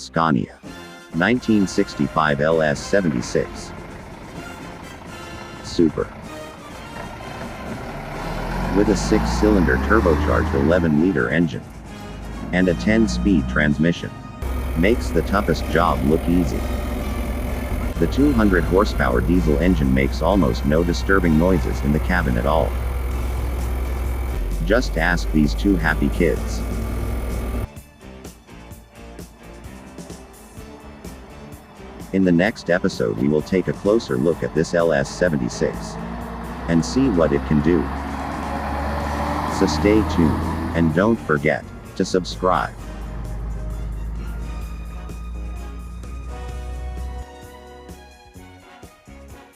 Scania 1965 LS76 Super. With a 6-cylinder turbocharged 11-liter engine and a 10-speed transmission, makes the toughest job look easy. The 200 horsepower diesel engine makes almost no disturbing noises in the cabin at all. Just ask these two happy kids. In the next episode we will take a closer look at this LS76 and see what it can do. So stay tuned, and don't forget to subscribe.